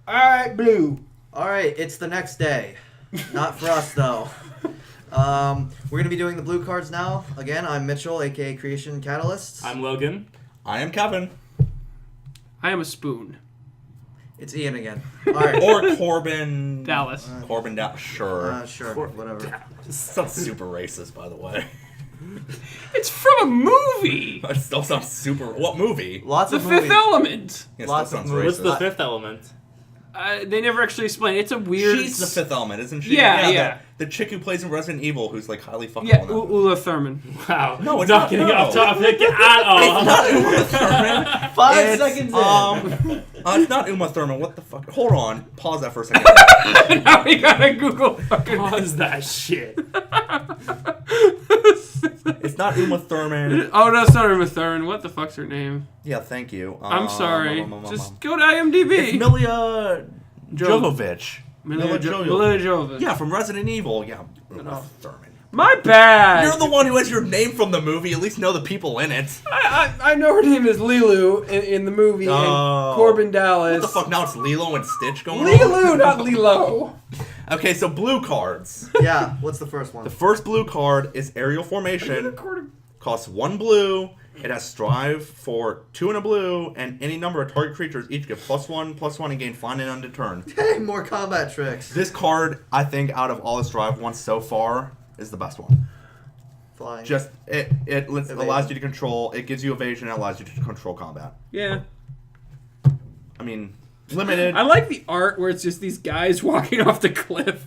Alright, blue. Alright, it's the next day. Not for us, though. We're going to be doing the blue cards now. Again, I'm Mitchell, a.k.a. Creation Catalyst. I'm Logan. I am Kevin. I am a spoon. It's Ian again. Alright. Or Corbin... Dallas. Corbin Dallas. Sure. Sure, whatever. This sounds super racist, by the way. It's from a movie! It still sounds super... What movie? Lots The of Fifth movies. Element! It Lots still of sounds movies. racist. What's the fifth element? They never actually explain. It's a weird... She's the fifth element, isn't she? Yeah. The chick who plays in Resident Evil, who's like highly fucking Yeah, well known. Uma Thurman. Wow. No, it's not not, getting no. off topic at all. It's not Uma Thurman. 5 It's, seconds in. It's not Uma Thurman. What the fuck? Hold on. Pause that for a second. Now we gotta Google fucking... Pause that shit. It's not Uma Thurman. Oh, no, it's not Uma Thurman. What the fuck's her name? Yeah, thank you. I'm sorry. Just Just go to IMDb. it's Milia Jovovich. Mila Jovovich. Jovovich. Yeah, from Resident Evil. Yeah, Uma Thurman. My bad. You're the one who has your name from the movie. At least know the people in it. I know her name is Lilu in the movie, Oh. and Corbin Dallas. What the fuck? Now it's Lilo and Stitch going on? Lilu, not Lilo. Okay, so blue cards. Yeah, what's the first one? The first blue card is Aerial Formation. Costs 1 blue. It has Strive for 2 and a blue, and any number of target creatures each get +1/+1 and gain flying and undeterred. Hey, more combat tricks. This card, I think, out of all the Strive ones so far, is the best one. Flying. Just it allows you to control. It gives you evasion. And allows you to control combat. Yeah. I mean, limited. I like the art where it's just these guys walking off the cliff.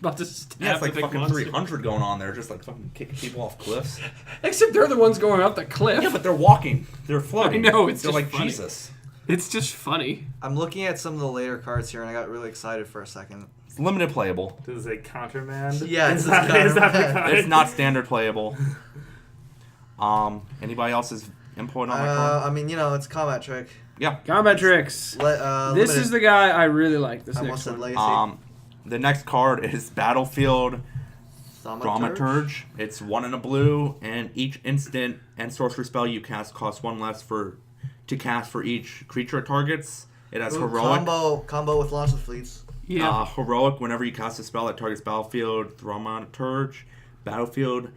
About to stab Yeah, it's like the big fucking monster. 300 going on there, just like fucking kicking people off cliffs. Except they're the ones going up the cliff. Yeah, but they're walking. They're floating. I know, it's They're just like funny. Jesus. It's just funny. I'm looking at some of the later cards here, and I got really excited for a second. It's limited playable. Does it say countermand? Yeah, it is says that, is that the countermand. kind? It's not standard playable. Anybody else's input on that card? I mean, it's combat trick. Yeah. Combat tricks. This Limited. is the guy I really like. This I almost next said one. lazy. The next card is Battlefield Thaumaturge. Dramaturge. It's 1 and a blue, and each instant and sorcery spell you cast costs 1 less to cast for each creature it targets. It has Ooh, heroic. combo with launch of fleets. Yeah. Heroic whenever you cast a spell that targets Battlefield Thaumaturge. Battlefield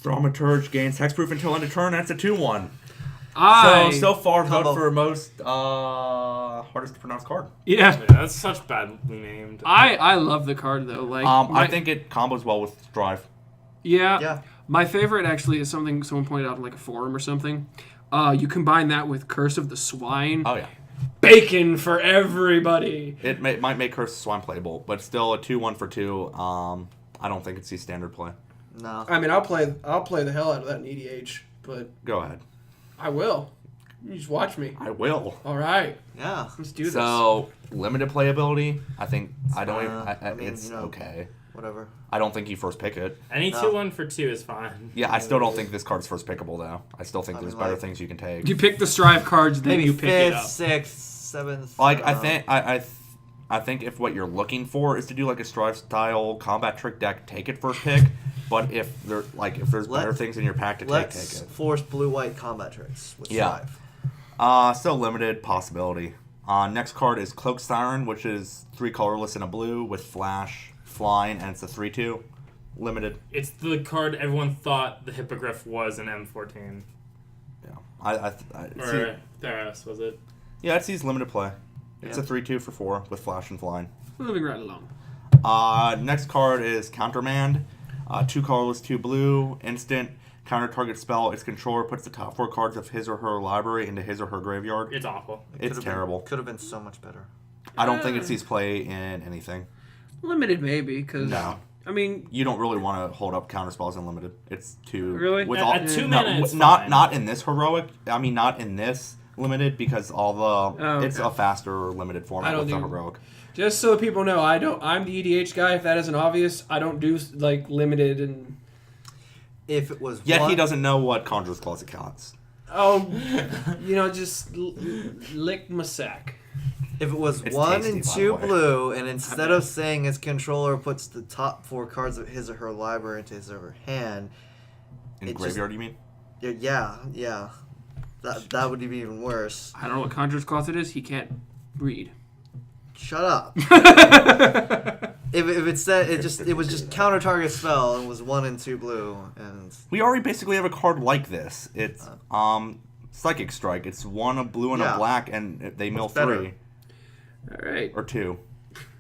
Thaumaturge gains hexproof until end of turn. That's a 2/1. So far, Combo. vote for most hardest to pronounce card. Yeah. Yeah, that's such badly named. I love the card though. Like I think it combos well with Strive. Yeah. My favorite actually is something someone pointed out in like a forum or something. You combine that with Curse of the Swine. Oh yeah. Bacon for everybody. It might make Curse of Swine playable, but still a 2/1 for 2. I don't think it sees standard play. No. I mean, I'll play the hell out of that in EDH, but Go ahead. I will. You just watch me. I will. All right. Yeah. Let's do this. So limited playability. I think mean, it's okay. Whatever. I don't think you first pick it. Any No. 2/1 for 2 is fine. Yeah, I still don't think this card's first pickable though. I still think I there's mean, better like- things you can take. You pick the Strive cards, then Maybe you pick it 5th, up. 6th, 7th. Like I don't think know. I think if what you're looking for is to do like a Strive style combat trick deck, take it first pick. But if there's better things in your pack to take Let's it. force blue-white combat tricks with Yeah. Strive. Still limited possibility. Next card is Cloak Siren, which is 3 colorless and a blue with flash, flying, and it's a 3/2. Limited. It's the card everyone thought the Hippogriff was in M14. Yeah. I see, Or Theros, was it? yeah, it sees limited play. It's Yeah. a 3/2 for 4 with flash and flying. Moving right along. Next card is Countermand. 2 colorless, 2 blue. Instant. Counter target spell. Its controller puts the top 4 cards of his or her library into his or her graveyard. It's awful. It's terrible. Could have been so much better. I don't think it sees play in anything. Limited maybe, because No. I mean, You don't really want to hold up counter spells unlimited. It's too Really? with At- all at 2 no, mana, it's not fine. not in this heroic. I mean, not in this limited because all the Oh, it's okay. a faster limited I format don't with the do- heroic. just so people know, I'm the EDH guy. If that isn't obvious, I don't do like limited and If it was Yet one, he doesn't know what Conjurer's Closet counts. just lick my sack. If it was It's 1 tasty, and by 2 the way. blue, and instead of saying his controller puts the top 4 cards of his or her library into his or her hand, In It just- graveyard, you mean? yeah, that would be even worse. I don't know what Conjurer's Closet is. He can't read. Shut up. If it said it was just counter target spell and was 1 and 2 blue and We already basically have a card like this. It's Psychic Strike. It's 1 a blue and a black, and they mill better? 3 All right. or 2.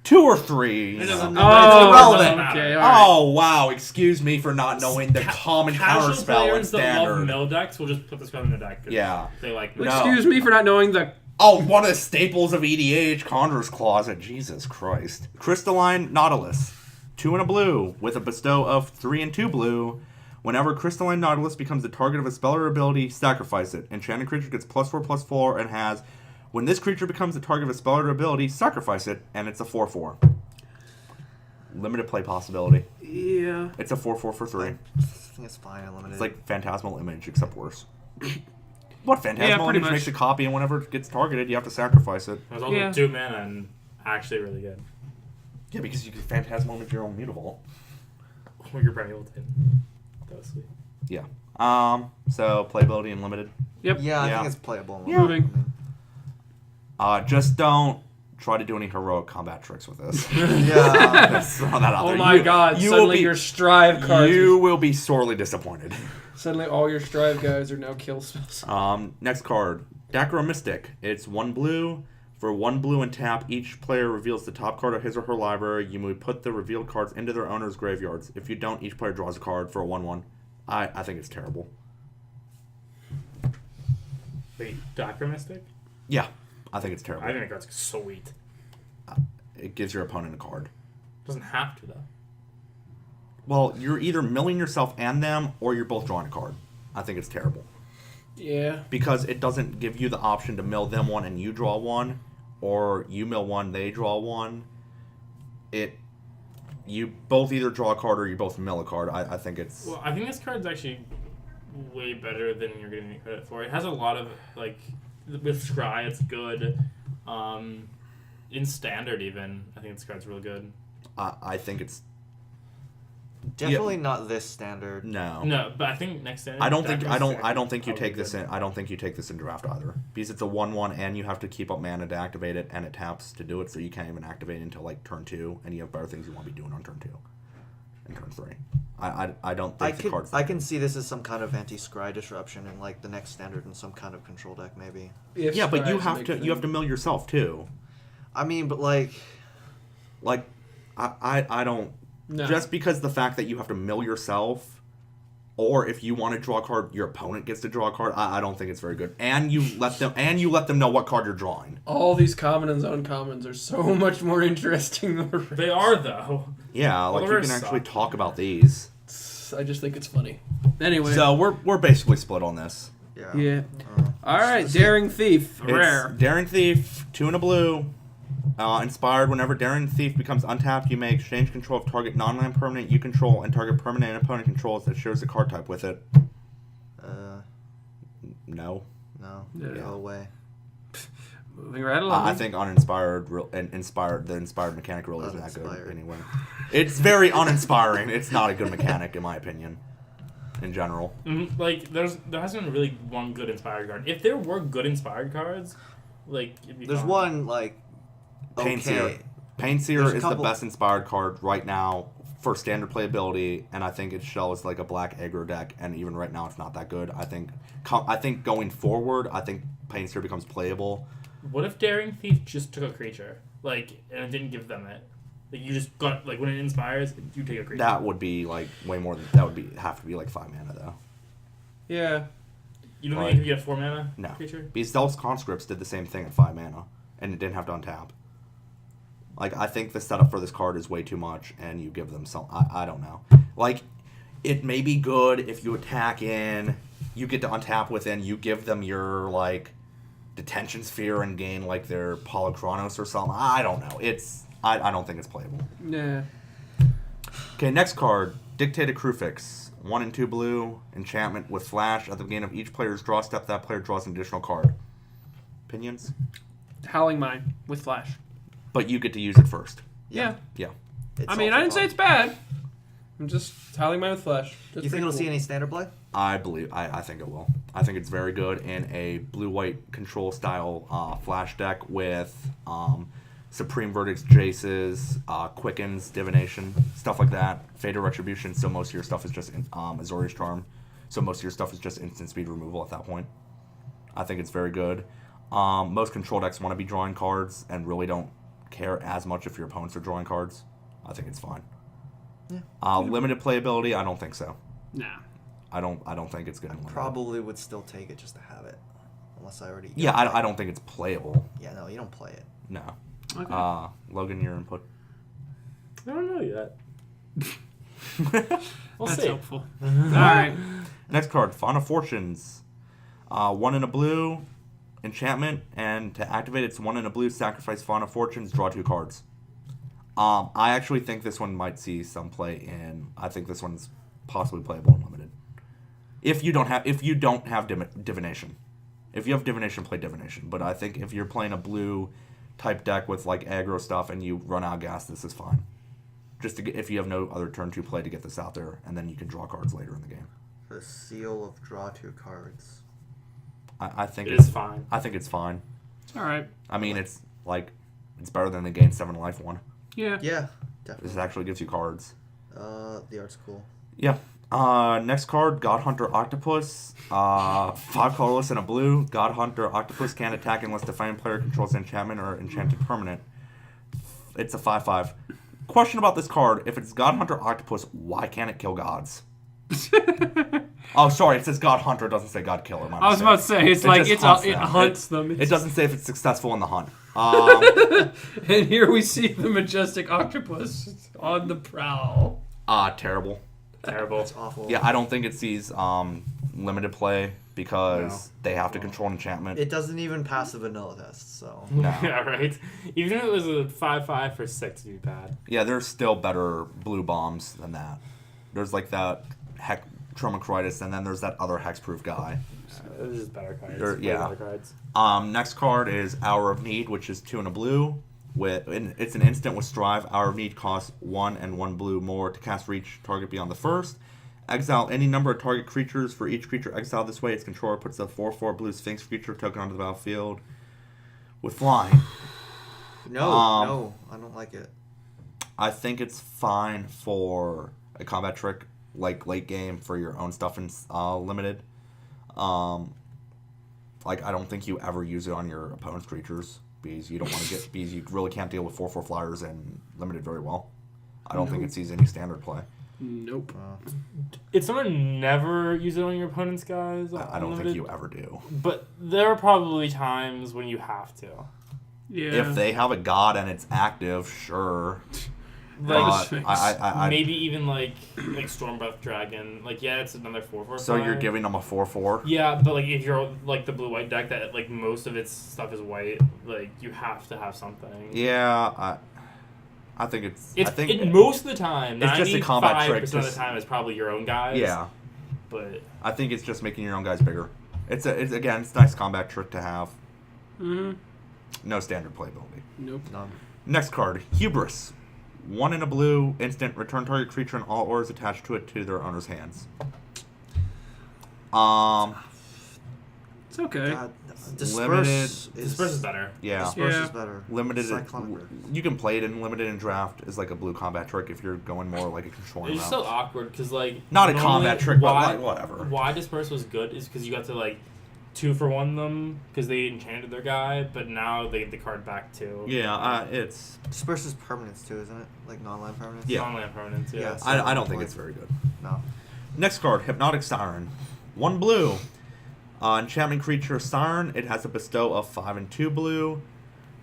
2 or 3. It doesn't Oh, irrelevant. Okay. All right. Oh wow! Excuse me for not knowing the common counter spell in players that love standard. mill decks will just put this card in their deck. 'Cause Yeah. They like No. Excuse me for not knowing the. Oh, one of the staples of EDH, Conjurer's Closet. Jesus Christ. Crystalline Nautilus. 2 and a blue, with a bestow of 3 and 2 blue. Whenever Crystalline Nautilus becomes the target of a spell or ability, sacrifice it. Enchanted creature gets +4/+4 and has... When this creature becomes the target of a spell or ability, sacrifice it, and it's a 4/4. Limited play possibility. Yeah. It's a 4/4 for 3. I think it's fine. Unlimited. It's like Phantasmal Image, except worse. What? Phantasmal pretty Image much. makes a copy, and whenever it gets targeted, you have to sacrifice it. It was also Yeah. 2 mana and actually really good. Yeah, because you can Phantasmal Image your own mutable. Or your Primeval Titan. That was sweet. Yeah. So playability and limited. Yep. yeah, I Yeah. think it's playable. Yeah. Moving. Just don't try to do any heroic combat tricks with this. Yeah. Let's throw that out Oh there. my God! you will Suddenly be- your Strive cards. You will be sorely disappointed. Suddenly all your Strive guys are now kill spells. Next card, Dacro Mystic. It's 1 blue. For 1 blue and tap, each player reveals the top card of his or her library. You may put the revealed cards into their owner's graveyards. If you don't, each player draws a card for a 1/1. I think it's terrible. Wait, Dichromistic? Yeah, I think it's terrible. I think that's sweet. It gives your opponent a card. Doesn't have to, though. Well, you're either milling yourself and them, or you're both drawing a card. I think it's terrible. Yeah. Because it doesn't give you the option to mill them 1 and you draw 1, or you mill 1, they draw 1. You both either draw a card or you both mill a card. I think it's... Well, I think this card's actually way better than you're giving it credit for. It has a lot of, like, with Scry, it's good. In Standard, even, I think this card's really good. I think it's... Definitely not this standard. No. No, but I think next Standard... I don't think you probably take this good. in. I don't think you take this in draft either, because it's a 1/1 and you have to keep up mana to activate it, and it taps to do it, so you can't even activate it until like turn 2, and you have better things you want to be doing on turn 2 and turn 3. I don't think the cards. I can see this as some kind of anti-scry disruption in like the next standard in some kind of control deck maybe. If Yeah, but you Strive's a have big to thing. you have to mill yourself too. I mean, but like I don't. No. Just because the fact that you have to mill yourself, or if you want to draw a card, your opponent gets to draw a card. I don't think it's very good. And you let them know what card you're drawing. All these common and uncommons are so much more interesting than the rest. They are, though. Yeah, Well, like the you can rest actually suck. talk about these. I just think it's funny. Anyway. So we're basically split on this. yeah. Yeah. All right. Daring Thief. Rare. It's Daring Thief, 2 and a blue. Inspired, whenever Daring Thief becomes untapped, you may exchange control of target non-land permanent you control and target permanent and opponent controls that shares a card type with it. No. No. Yeah. Go away. Moving right along. I think uninspired, the inspired mechanic really isn't that good Uninspired. anyway. It's very uninspiring. It's not a good mechanic, in my opinion, in general. Like, there hasn't been really one good Inspired card. If there were good Inspired cards, like, it'd be There's fine. one like Painseer. okay. Painseer There's a is the couple- best inspired card right now for standard playability, and I think its shell is like a black aggro deck, and even right now it's not that good. I think going forward, I think Painseer becomes playable. What if Daring Thief just took a creature, like, and it didn't give them it? Like, you just got, like, when it inspires, you take a creature. That would be like way more than that. Would be have to be like 5 mana though. Yeah. You don't Right. think you could get a 4 mana No, creature? because Delph's Conscripts did the same thing at 5 mana, and it didn't have to untap. Like, I think the setup for this card is way too much, and you give them some... I don't know. Like, it may be good if you attack in, you get to untap within, you give them your, like, Detention Sphere and gain, like, their Polychronos or something. I don't know. I don't think it's playable. Yeah. Okay, next card. Dictated Crewfix. 1 and 2 blue. Enchantment with flash. At the beginning of each player's draw step, that player draws an additional card. Opinions? Howling Mine with Flash. But you get to use it first. Yeah. Yeah. It's I mean, also I didn't say fun. it's bad. I'm just Howling Mine with Flash. You think it'll see any standard play? I think it will. I think it's very good in a blue-white control style flash deck with Supreme Verdicts, Jaces, Quickens, Divination, stuff like that. Fatal Retribution, so most of your stuff is just Azorius Charm. So most of your stuff is just instant speed removal at that point. I think it's very good. Most control decks want to be drawing cards and really don't care as much if your opponents are drawing cards. I think it's fine. Yeah. Limited playability, I don't think so. Nah. I don't think it's good. Probably would still take it just to have it, unless I already. Yeah, I don't think it's playable. Yeah, no, you don't play it. No. Okay. Logan, your input. I don't know yet. We'll That's see. helpful. All right. Next card, Fawn of Fortunes. 1 in a blue, enchantment, and to activate it's 1 in a blue, sacrifice Fawn of Fortunes, draw 2 cards. I actually think this one might see some play in. I think this one's possibly playable in limited. If you don't have divination. If you have divination, play divination. But I think if you're playing a blue type deck with like aggro stuff and you run out of gas, this is fine. Just to get, if you have no other turn 2 play to get this out there, and then you can draw cards later in the game. The seal of draw 2 cards. I think It is fine. I think it's fine. All right. I mean, it's better than the gain 7 life one. Yeah. Yeah, definitely. This actually gives you cards. The art's cool. Yeah. Next card, God Hunter Octopus. 5 colorless and a blue. God Hunter Octopus can't attack unless the defending player controls enchantment or enchanted permanent. It's a 5/5. Question about this card: if it's God Hunter Octopus, why can't it kill gods? Oh, sorry. It says God Hunter. It doesn't say God Killer. I was about to say it hunts them. It doesn't say if it's successful in the hunt. And here we see the majestic octopus on the prowl. Terrible. Terrible. It's awful. Yeah, I don't think it sees limited play because they have to control enchantment. It doesn't even pass the vanilla test, so. No. Yeah, right? Even if it was a 5/5 for 6, it'd be bad. Yeah, there's still better blue bombs than that. There's like that Tromacritus, and then there's that other hexproof guy. This is better cards. Yeah. Better cards. Next card is Hour of Need, which is 2 and a blue. It's an instant with Strive. Hour of Need costs 1 and 1 blue more to cast for each target beyond the first. Exile any number of target creatures. For each creature exiled this way, its controller puts a 4/4 blue Sphinx creature token onto the battlefield with flying. No, I don't like it. I think it's fine for a combat trick, like late game for your own stuff in limited. I don't think you ever use it on your opponent's creatures because you don't want to get because you really can't deal with 4/4 flyers and limited very well. I don't think it sees any standard play. Nope. Did someone never use it on your opponent's guys? I don't think you ever do. But there are probably times when you have to. Yeah. If they have a god and it's active, sure. Like, I maybe even like Stormbreath Dragon. Like, yeah, it's another 4/4. So you're giving them a 4/4? Yeah, but like if you're like the blue-white deck that like most of its stuff is white, like you have to have something. Yeah, I think it's. I think most of the time, it's just a combat trick. 95% of the time, it's probably your own guys. Yeah, but I think it's just making your own guys bigger. It's a nice combat trick to have. Mm-hmm. No standard playability. Nope. None. Next card, Hubris. 1 in a blue, instant, return target creature and all auras attached to it to their owner's hands. It's okay. God, Disperse Disperse is better. Yeah. Disperse Yeah. is better. Limited. Cyclonic Rift. You can play it in limited and draft as like a blue combat trick if you're going more like a controlling It's just route. so awkward because like Not a normally combat trick, but why, like whatever. Why Disperse was good is because you got to like 2-for-1 them because they enchanted their guy, but now they get the card back too. Yeah, it's. Disperse is permanence too, isn't it? Like non-land permanence? Yeah. Non-land permanents. Yeah. Yeah. I don't think it's very good. No. Next card, Hypnotic Siren. 1 blue. Enchantment creature Siren. It has a bestow of 5 and 2 blue.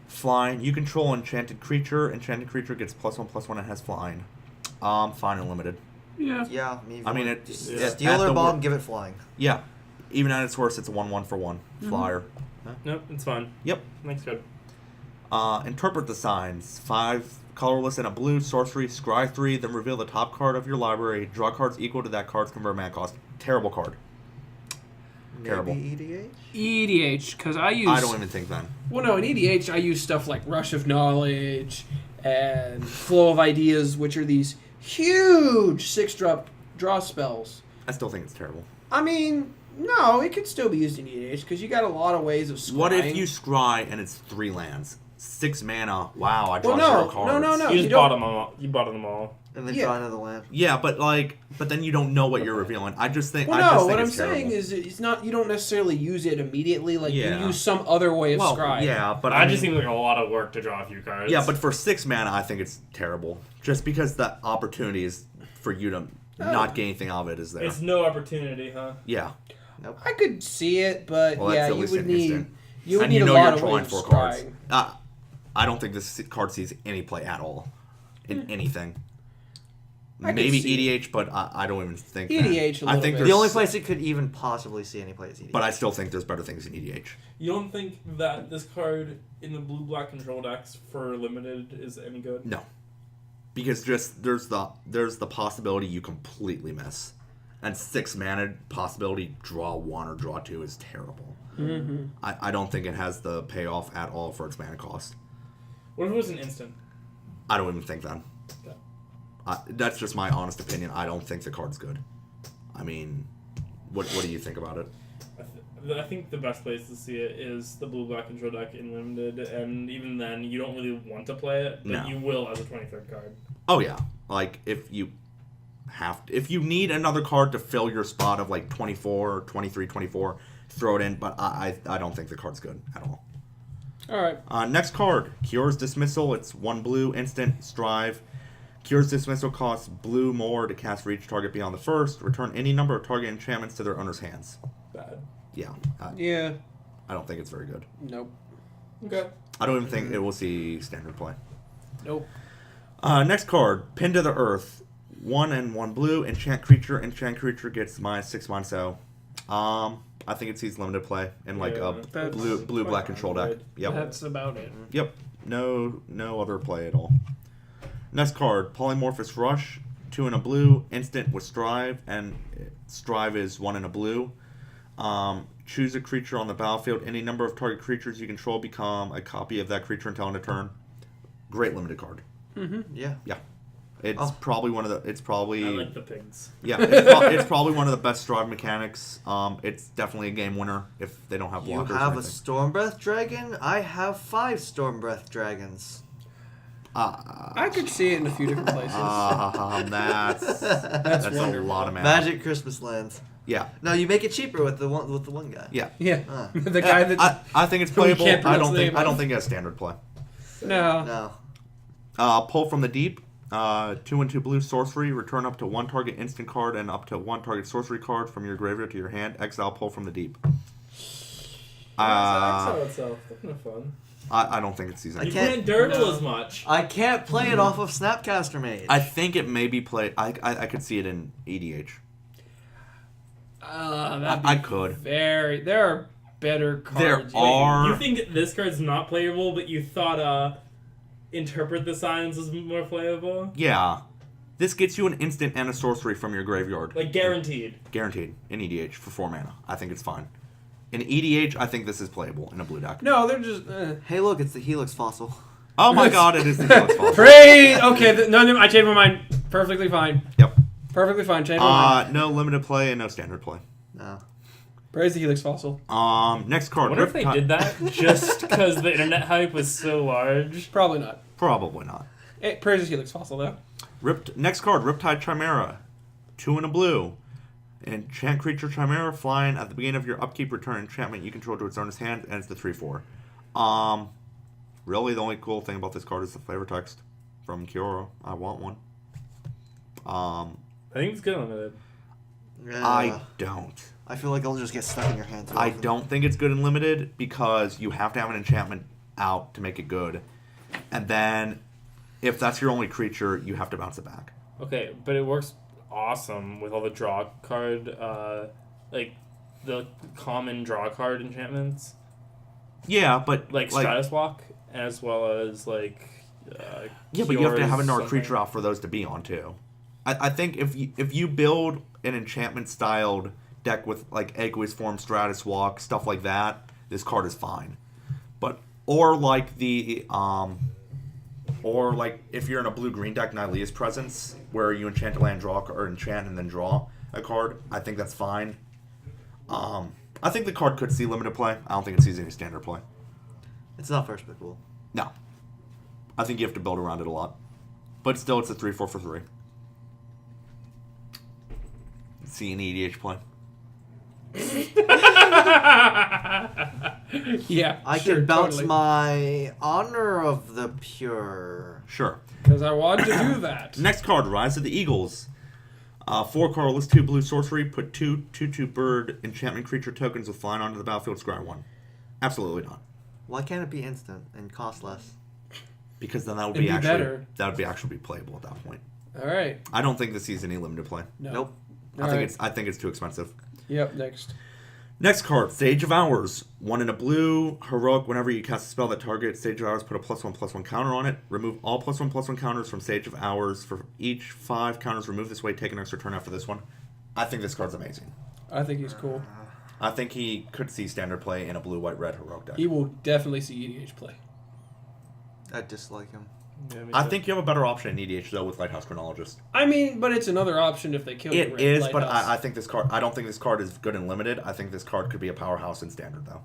Flying. You control enchanted creature. Enchanted creature gets +1/+1 and has flying. Fine and limited. Yeah. Yeah, I mean, steal their bomb, give it flying. Yeah. Even at its worst, it's a 1/1 for 1. Flyer. Nope, it's fun. Yep. Next card. Interpret the signs. 5 colorless and a blue sorcery. Scry 3. Then reveal the top card of your library. Draw cards equal to that card's convert mana cost. Terrible card. Terrible. Maybe EDH? EDH, because I use. I don't even think then. Well, no, in EDH I use stuff like Rush of Knowledge and Flow of Ideas, which are these huge 6-drop draw spells. I still think it's terrible. I mean, no, it could still be used in EDH because you got a lot of ways of scrying. What if you scry and it's 3 lands? 6 mana. Wow, I draw Well, 0 no, cards. no. You you just don't- bought them all. You bought them all. And then Yeah. draw another land. Yeah, but then you don't know what you're revealing. I just think. Well, I just no. think What I'm it's terrible. saying is, it's not. You don't necessarily use it immediately. Like Yeah. you use some other way of well, scrying. yeah, but I I just mean, seems like a lot of work to draw a few cards. yeah, but for 6 mana, I think it's terrible. Just because the opportunity is for you to not get anything out of it is there. it's no opportunity, huh? Yeah. I could see it, but Well, that's yeah, at you least would an need instant. you would And need you know a lot you're of drawing ways of 4 cards. scrying. I don't think this card sees any play at all in anything. I could Maybe see EDH, but I don't even think EDH a that. I little think bit. there's The only place it could even possibly see any play is EDH. but I still think there's better things in EDH. You don't think that this card in the blue-black control decks for limited is any good? No, because just there's the possibility you completely miss, and 6 mana possibility draw 1 or draw 2 is terrible. Mm-hmm. I don't think it has the payoff at all for its mana cost. What if it was an instant? I don't even think then. Okay. That's just my honest opinion. I don't think the card's good. I mean, what do you think about it? I think the best place to see it is the blue-black control deck in limited, and even then, you don't really want to play it, but No. you will as a 23rd card. Oh yeah, like if you need another card to fill your spot of like 24, 23, 24, throw it in. But I don't think the card's good at all. All right. Next card, Cures Dismissal. It's 1 blue, instant, Strive. Cures Dismissal costs blue more to cast for each target beyond the first. Return any number of target enchantments to their owner's hands. Bad. Yeah, Yeah. I don't think it's very good. Nope. Okay. I don't even think it will see standard play. Nope. Next card, Pin to the Earth. 1 and 1 blue, enchant creature. Enchant creature gets -6/-0. I think it sees limited play in like a That's blue black control deck. Yep. That's about it. Yep. No other play at all. Next card, Polymorphous Rush. 2 and a blue, instant with Strive, and Strive is 1 and a blue. Choose a creature on the battlefield. Any number of target creatures you control become a copy of that creature until end of turn. Great limited card. Mm-hmm. Yeah. It's probably one of the. It's probably. I like the pigs. Yeah, it's probably one of the best Strive mechanics. It's definitely a game winner if they don't have You blockers. have or a anything. Stormbreath Dragon? I have 5 Stormbreath Dragons. I could see it in a few different places. That's a wonderful. lot of mana. Magic Christmas Lands. Yeah, No, you make it cheaper with the one guy. yeah. yeah. Ah. The guy that I think it's who we playable. can't I pronounce don't the think. name I don't of. think it has standard play. no. No. Pull from the deep. 2 and 2 blue sorcery. Return up to 1 target instant card and up to 1 target sorcery card from your graveyard to your hand. Exile pull from the deep. Exile itself. That's kind of fun. I don't think it sees I You anything. can't- can't dirtle no. as much. I can't play it off of Snapcaster Mage. I think it may be played. I could see it in EDH. That'd be I could. There are better cards. There you are- You think this card's not playable, but you thought Interpret the Signs was more playable? Yeah. This gets you an instant and a sorcery from your graveyard. Like, guaranteed. Guaranteed. In EDH for 4 mana. I think it's fine. In EDH, I think this is playable in a blue deck. No, they're just. Hey, look, it's the Helix Fossil. Oh my god, it is the Helix Fossil. Praise! Okay, no, I changed my mind. Perfectly fine. Yep. Perfectly fine. Change my mind. No limited play and no standard play. No. Praise the Helix Fossil. Next card. What if they Riptide- did that just because the internet hype was so large? Probably not. Probably not. Praise the Helix Fossil, though. Next card, Riptide Chimera. 2 and a blue. Enchant creature Chimera flying at the beginning of your upkeep. Return enchantment you control to its owner's hand, and it's the 3/4. Really, the only cool thing about this card is the flavor text from Kyoro. I want one. I think it's good limited. I don't. I feel like it'll just get stuck in your hand. I don't think it's good and limited because you have to have an enchantment out to make it good, and then if that's your only creature, you have to bounce it back. Okay, but it works awesome with all the draw card, like the common draw card enchantments, Yeah, but like Stratus Walk, as well as like. Yeah, but you have to have Cures, another something. creature out for those to be on too. I think if you build an enchantment styled deck with like Aqueous Form, Stratus Walk, stuff like that, this card is fine. But or like if you're in a blue green deck, Nylea's Presence, where you enchant a land, draw or enchant and then draw a card, I think that's fine. I think the card could see limited play. I don't think it sees any standard play. It's not first pickable. No. I think you have to build around it a lot. But still, it's a 3/4 for 3. See an EDH play. Yeah, I sure, can bounce totally. my Honor of the Pure. Sure. Because I want to do that. Next card, Rise of the Eagles. 4 colorless, 2 blue sorcery. Put 2/2 bird enchantment creature tokens with flying onto the battlefield. Scry 1. Absolutely not. Why can't it be instant and cost less? Because then that would It'd be be actually better. that would be actually be playable at that point. All right. I don't think this sees any limited play. No. Nope. All right. I think it's too expensive. Yep, next. Next card, Sage of Hours. 1 in a blue, heroic. Whenever you cast a spell that targets Sage of Hours, put a +1/+1 counter on it. Remove all +1/+1 counters from Sage of Hours. For each 5 counters removed this way, take an extra turn after this one. I think this card's amazing. I think he's cool. I think he could see standard play in a blue, white, red heroic deck. He will definitely see EDH play. I dislike him. Yeah, me I too. think you have a better option in EDH though with Lighthouse Chronologist. I mean, but it's another option if they kill you. It is, but I think this card. I don't think this card is good and limited. I think this card could be a powerhouse in standard though.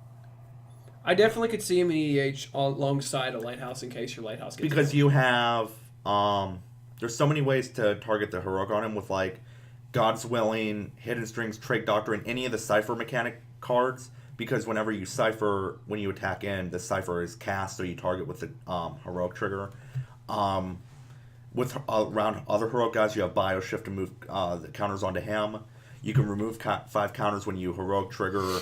I definitely could see him in EDH alongside a Lighthouse in case your Lighthouse gets Because killed. you have, there's so many ways to target the heroic on him with like God's Willing, Hidden Strings, Trait Doctrine, any of the Cipher mechanic cards. Because whenever you Cipher, when you attack in, the Cipher is cast, so you target with the heroic trigger. With around other heroic guys, you have Bio Shift to move the counters onto him. You can remove 5 counters when you heroic trigger,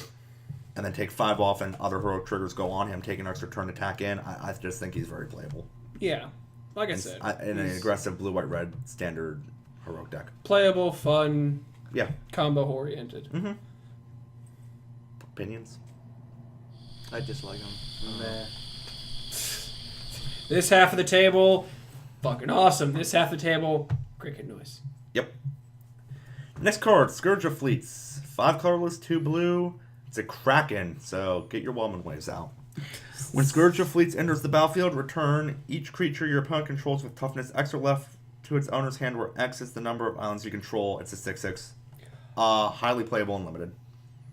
and then take 5 off, and other heroic triggers go on him, take an extra turn attack in. I just think he's very playable. Yeah, like I said. In an aggressive blue, white, red standard heroic deck. Playable, fun, Yeah. combo-oriented. Mm-hmm. Opinions? I dislike him. Meh. This half of the table, fucking awesome. This half of the table, cricket noise. Yep. Next card, Scourge of Fleets. 5 colorless, 2 blue. It's a Kraken, so get your Wellman waves out. When Scourge of Fleets enters the battlefield, return each creature your opponent controls with toughness X or left to its owner's hand, where X is the number of islands you control. It's a 6/6. Highly playable and limited.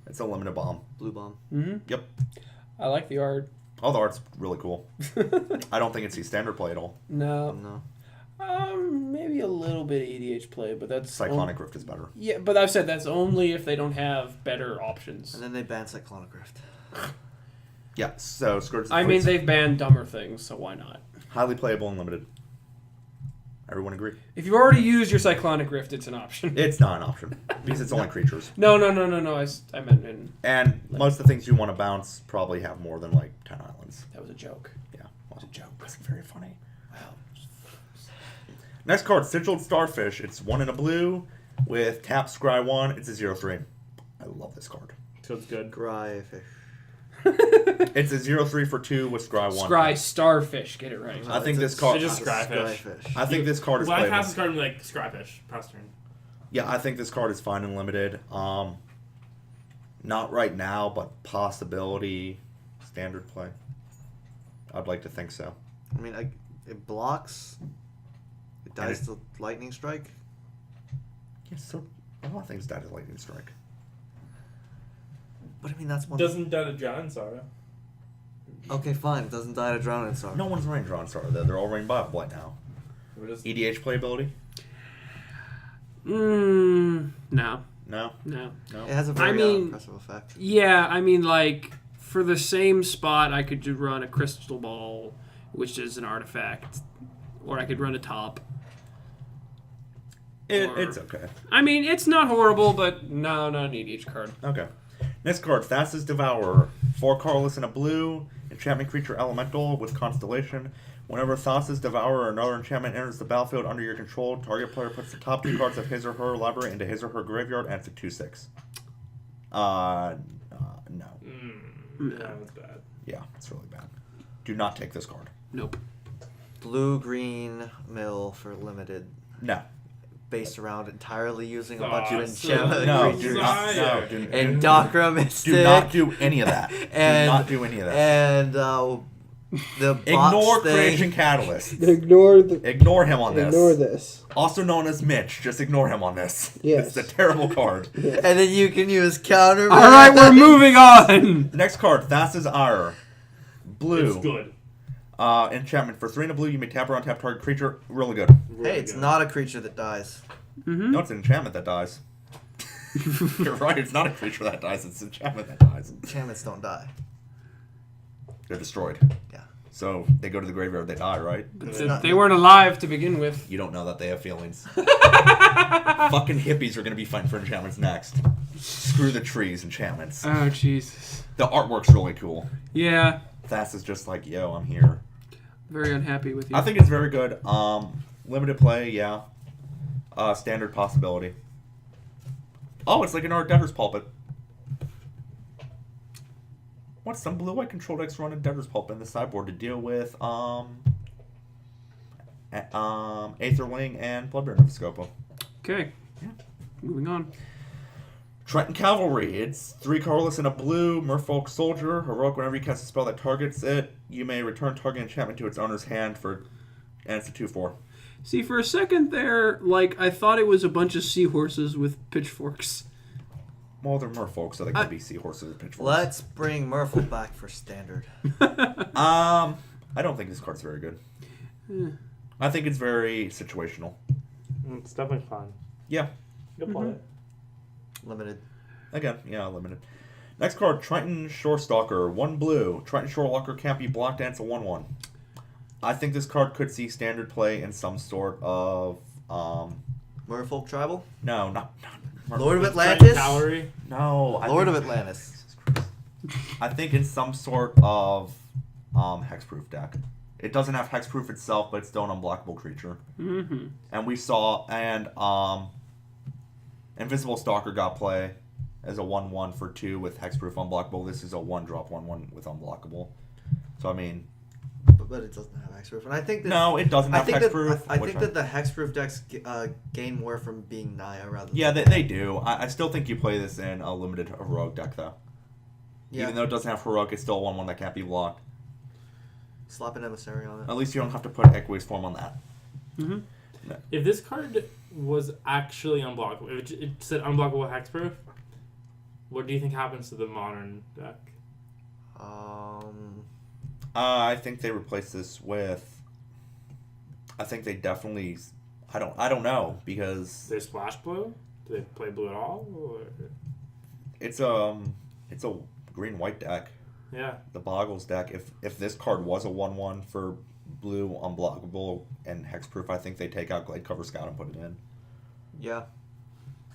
It's a limited bomb. Blue bomb. Mm-hmm. Yep. I like the art. All the art's really cool. I don't think it sees standard play at all. No. No. Maybe a little bit of EDH play, but that's... Cyclonic Rift is better. Yeah, but I've said that's only if they don't have better options. And then they ban Cyclonic Rift. Yeah, so Scourge of I mean, Fleets, they've banned dumber things, so why not? highly playable and limited. Everyone agree? If you've already used your Cyclonic Rift, it's an option. It's not an option because it's only creatures. No. I meant in... And most of the things you want to bounce probably have more than like 10 islands. That was a joke. Yeah, well, It was a joke. that's very funny. Wow. Next card, Sigiled Starfish. It's 1 in a blue with tap scry 1. It's a 0/3. I love this card. So it's good. Gry fish. It's a 0/3 for 2 with scry 1. Scry Starfish, get it right. I think It's this card. It's just Scryfish. Scryfish. I think this card is When I playable. pass this card, I'm like, Scryfish. Pass turn. Yeah, I think this card is fine and limited. Not right now, but possibility standard play. I'd like to think so. I mean, it blocks. It dies to lightning strike. Yeah, so a lot of things die to lightning strike. But I mean, that's one. Doesn't die to John Sorrow. Okay, fine. It doesn't die to drowning star. No one's running Drawn Star though. They're all running Blight now. We're just EDH playability? No. No. No. No. It has a very impressive effect. Yeah, I mean, like, for the same spot, I could run a Crystal Ball, which is an artifact, or I could run a top. It's okay. I mean, it's not horrible, but no, not an EDH card. Okay. Next card, Thassa's Devourer. 4 colorless and a blue. Enchantment creature elemental with Constellation. Whenever Thassa's Devourer or another enchantment enters the battlefield under your control, target player puts the top 2 cards of his or her library into his or her graveyard, and it's a 2/6. No. Yeah, that's bad. Yeah, it's really bad. Do not take this card. Nope. Blue-green mill for limited. No. Based around entirely using a Oh, bunch of so enchantment No, creatures. do not. No, do, And Dakra Mystic. do not do any of that. And, do not do any of that. And the box Ignore thing. Creation Catalyst. Ignore Ignore him on this. this. Also known as Mitch. Just ignore him on this. Yes. It's a terrible card. And then you can use counter. All right, we're moving on. The next card, Thassa's Ire. Blue. It's good. Enchantment. For 3 and a blue, you may tap or untap target creature. Really good. Really Hey, it's good. not a creature that dies. Mm-hmm. No, it's an enchantment that dies. You're right, it's not a creature that dies, it's an enchantment that dies. Enchantments don't die. They're destroyed. Yeah. So they go to the graveyard, they die, right? They weren't alive to begin with. You don't know that they have feelings. Fucking hippies are gonna be fighting for enchantments next. Screw the trees, enchantments. Oh, Jesus. The artwork's really cool. Yeah. Thas is just like, yo, I'm here. Very unhappy with you. I think it's very good. Limited play, yeah. Standard possibility. Oh, it's like an Art Debtor's Pulpit. What's some blue-white control decks run a Debtor's Pulpit in the sideboard to deal with Aetherwing and Bloodburn of Scopo? Okay. Yeah. Moving on. Trenton Cavalry. It's 3 colorless and a blue. Merfolk Soldier. Heroic. Whenever you cast a spell that targets it, you may return target enchantment to its owner's hand and it's a 2/4. See, for a second there, like, I thought it was a bunch of seahorses with pitchforks. Well, they're merfolk, so they could be seahorses with pitchforks. Let's bring Merfolk back for standard. I don't think this card's very good. Eh. I think it's very situational. It's definitely fun. Yeah. You can play it. Limited. Again, yeah, limited. Next card, Triton Shorestalker. 1 blue. Triton Shorestalker can't be blocked and it's a 1/1. I think this card could see standard play in some sort of Merfolk Tribal? no, not Lord of Triton Atlantis? Cavalry. no. Lord of Atlantis. I think in some sort of hexproof deck. It doesn't have hexproof itself, but it's still an unblockable creature. Mm-hmm. And we saw Invisible Stalker got play as a 1/1 for 2 with hexproof unblockable. This is a 1-drop 1/1 with unblockable. So I mean, But it doesn't have hexproof. And I think that no, it doesn't have hexproof. I think that the hexproof decks gain more from being Naya rather than... Yeah, they do. I still think you play this in a limited heroic deck, though. Yeah. Even though it doesn't have heroic, it's still a 1/1 that can't be blocked. Slap an emissary on it. At least you don't have to put Equi's form on that. Mm-hmm. If this card was actually unblockable, if it said unblockable hexproof, what do you think happens to the modern deck? I think they replace this with. I think they definitely. I don't know because Do they splash blue? Do they play blue at all? Or... it's a green-white deck. Yeah. The Boggles deck. If this card was a 1/1 for blue unblockable and hexproof, I think they take out Glade Cover Scout and put it in. Yeah.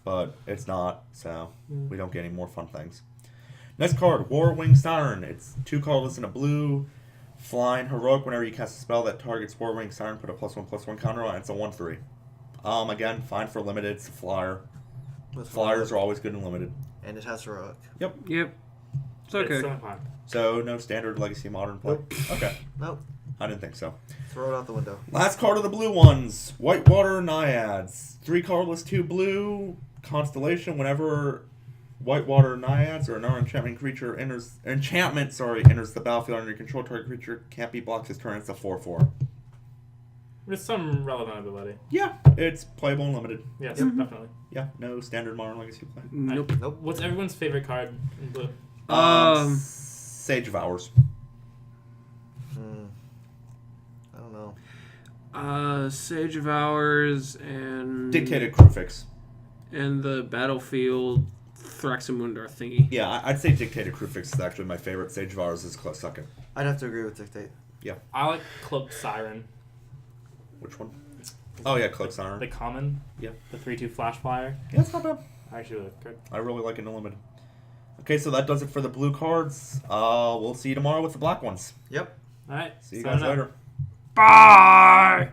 But it's not, so we don't get any more fun things. Next card, Warwing Siren. It's 2 colorless and a blue. Flying heroic. Whenever you cast a spell that targets Warwing Siren, put a +1/+1 counter on it. It's a 1/3. Again, fine for limited. It's a flyer. With Flyers are always good and limited. And it has heroic. Yep. It's okay. It's fine. So no standard legacy modern play. Nope. Okay, Nope. I didn't think so. Throw it out the window. Last card of the blue ones, Whitewater Naiads. 3 colorless, 2 blue. Constellation. Whenever Whitewater Naiads or another enchantment creature enters the battlefield under your control, target creature can't be blocked this turn. It's a 4/4. With some relevant ability. Yeah, it's playable and limited. Yes, Yep. definitely. Yeah, no standard modern legacy play. Nope. Nope. What's everyone's favorite card in blue? Sage of Hours. I don't know. Sage of Hours and Dictated Crewfix. and the Battlefield Thraxamundar thingy. Yeah, I'd say Dictated Crewfix is actually my favorite. Sage of Hours is a close second. I'd have to agree with Dictate. I like Cloaked Siren. Which one? Oh yeah, Cloak Siren. The common. Yeah. The 3/2 flash flyer. Yeah, it's not bad. I actually like good. I really like it in limited. Okay, so that does it for the blue cards. We'll see you tomorrow with the black ones. Yep. Alright. See you guys later. Bye!